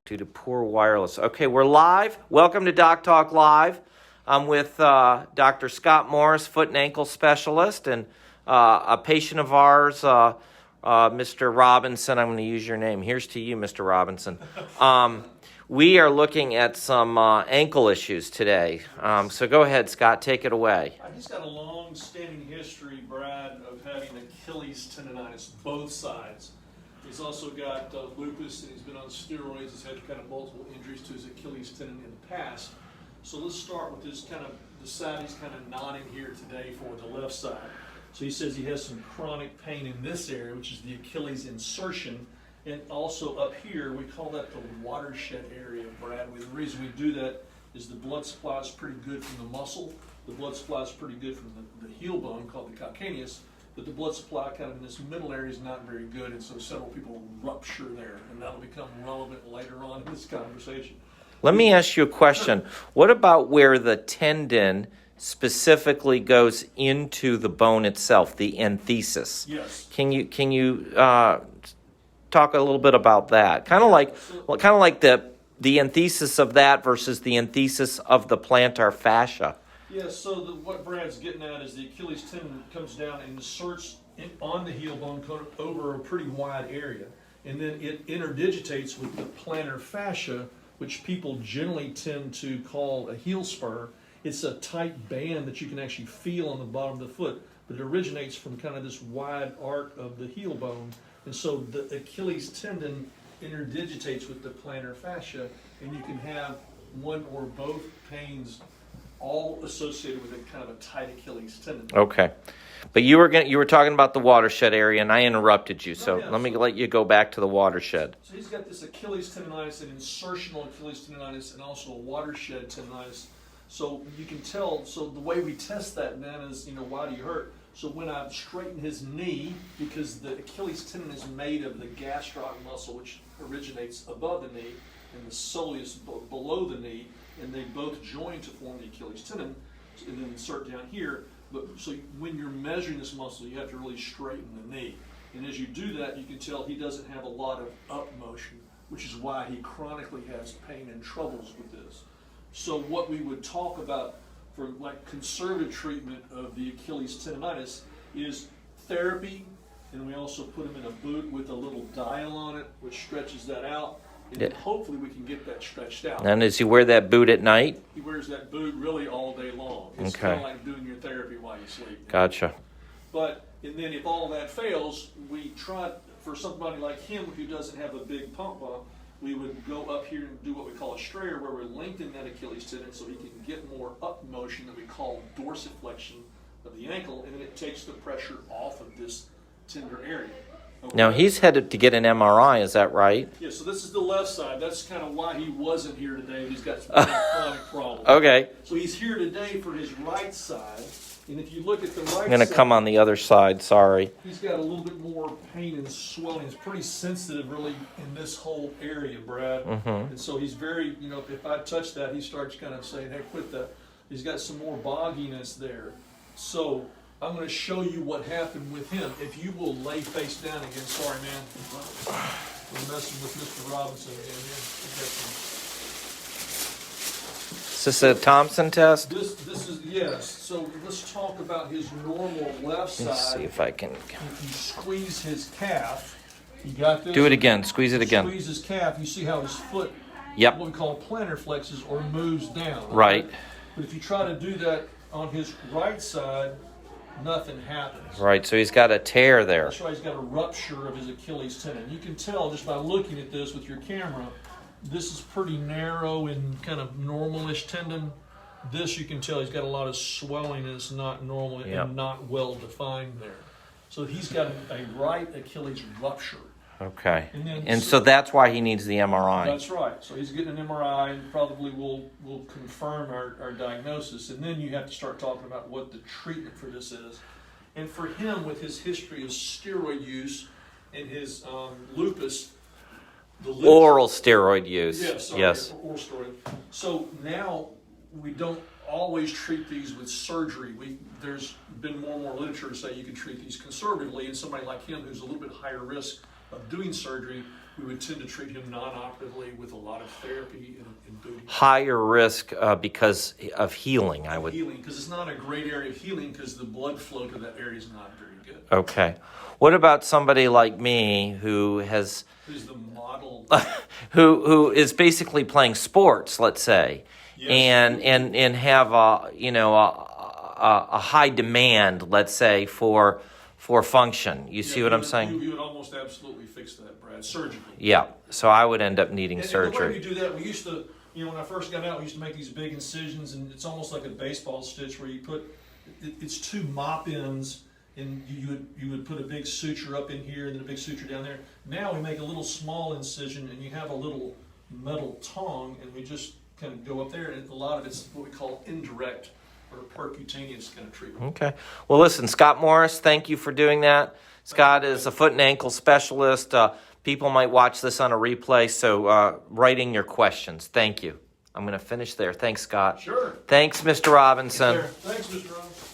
Due to poor wireless. Okay, we're live. Welcome to DocTalk Live. I'm with Dr. Scott Morris, foot and ankle specialist, and a patient of ours, Mr. Robinson. I'm going to use your name. Here's to you, Mr. Robinson. We are looking at some ankle issues today. So go ahead, Scott. Take it away. He's got a long-standing history, Brad, of having Achilles tendonitis, both sides. He's also got lupus, and he's been on steroids. He's had kind of multiple injuries to his Achilles tendon in the past. So let's start with this kind of the side he's kind of nodding here today for, the left side. So he says he has some chronic pain in this area, which is the Achilles insertion, and also up here, we call that the watershed area, Brad. The reason we do that is the blood supply is pretty good from the muscle. The blood supply is pretty good from the heel bone, called the calcaneus. But the blood supply kind of in this middle area is not very good, and so several people rupture there, and that'll become relevant later on in this conversation. Let me ask you a question. What about where the tendon specifically goes into the bone itself, the enthesis? Yes. Can you talk a little bit about that? Kind of like the enthesis of that versus the enthesis of the plantar fascia. Yeah, so what Brad's getting at is the Achilles tendon comes down and inserts on the heel bone over a pretty wide area. And then it interdigitates with the plantar fascia, which people generally tend to call a heel spur. It's a tight band that you can actually feel on the bottom of the foot, but it originates from kind of this wide arc of the heel bone. And so the Achilles tendon interdigitates with the plantar fascia, and you can have one or both pains all associated with a kind of a tight Achilles tendon. Okay, but you were talking about the watershed area, and I interrupted you. So let me let you go back to the watershed. So he's got this Achilles tendonitis, an insertional Achilles tendonitis, and also a watershed tendonitis. So you can tell. So the way we test that then is, why do you hurt? So when I straighten his knee, because the Achilles tendon is made of the gastroc muscle, which originates above the knee, and the soleus below the knee, and they both join to form the Achilles tendon, and then insert down here. But so when you're measuring this muscle, you have to really straighten the knee. And as you do that, you can tell he doesn't have a lot of up motion, which is why he chronically has pain and troubles with this. So what we would talk about for like conservative treatment of the Achilles tendonitis is therapy, and we also put him in a boot with a little dial on it, which stretches that out. And hopefully we can get that stretched out. And does he wear that boot at night? He wears that boot really all day long. It's kind of like doing your therapy while you sleep. Gotcha. And then if all that fails, we try, for somebody like him who doesn't have a big pump bump, we would go up here and do what we call a strayer, where we lengthen that Achilles tendon so he can get more up motion that we call dorsiflexion of the ankle, and then it takes the pressure off of this tender area. Okay. Now, he's headed to get an MRI, is that right? Yeah, so this is the left side. That's kind of why he wasn't here today. He's got some chronic problems. Okay. So he's here today for his right side. And if you look at the right side, I'm going to come on the other side, sorry. He's got a little bit more pain and swelling. It's pretty sensitive, really, in this whole area, Brad. Mm-hmm. And so he's very, if I touch that, he starts kind of saying, hey, quit that. He's got some more bogginess there. So I'm going to show you what happened with him. If you will lay face down again. Sorry, man. We're messing with Mr. Robinson again here. Is this a Thompson Test? This is, yes. So let's talk about his normal left side. Let's see if I can. If you squeeze his calf, you got this? Do it again. Squeeze it again. Squeeze his calf. You see how his foot, Yep. what we call plantar flexes or moves down. Right. But if you try to do that on his right side, nothing happens. Right, so he's got a tear there. That's right, he's got a rupture of his Achilles tendon. You can tell just by looking at this with your camera, this is pretty narrow and kind of normalish tendon. This you can tell he's got a lot of swelling and it's not normal and not well defined there. So he's got a right Achilles rupture. Okay. And so that's why he needs the MRI. That's right. So he's getting an MRI and probably will confirm our diagnosis. And then you have to start talking about what the treatment for this is. And for him, with his history of steroid use and his lupus, oral steroid use. Yes. Oral steroid. So now we don't always treat these with surgery. There's been more and more literature to say you can treat these conservatively, and somebody like him who's a little bit higher risk of doing surgery, we would tend to treat him non-operatively with a lot of therapy and booting. Higher risk because of healing, I would. Healing, because it's not a great area of healing because the blood flow to that area is not very good. Okay. What about somebody like me who's the model? who is basically playing sports, let's say, Yes. and have a high demand, let's say, for function. You see what I'm saying? You would almost absolutely fix that, Brad, surgically. Yeah. So I would end up needing And surgery. the way we do that, we used to, when I first got out, we used to make these big incisions, and it's almost like a baseball stitch where you put, it's two mop ends, and you would put a big suture up in here and then a big suture down there. Now we make a little small incision, and you have a little metal tongue, and we just kind of go up there, and a lot of it's what we call indirect or percutaneous kind of treatment. Okay. Well, listen, Scott Morris, thank you for doing that. Scott is a foot and ankle specialist. People might watch this on a replay, so writing your questions. Thank you. I'm going to finish there. Thanks, Scott. Sure. Thanks, Mr. Robinson. Thanks, Mr. Robinson.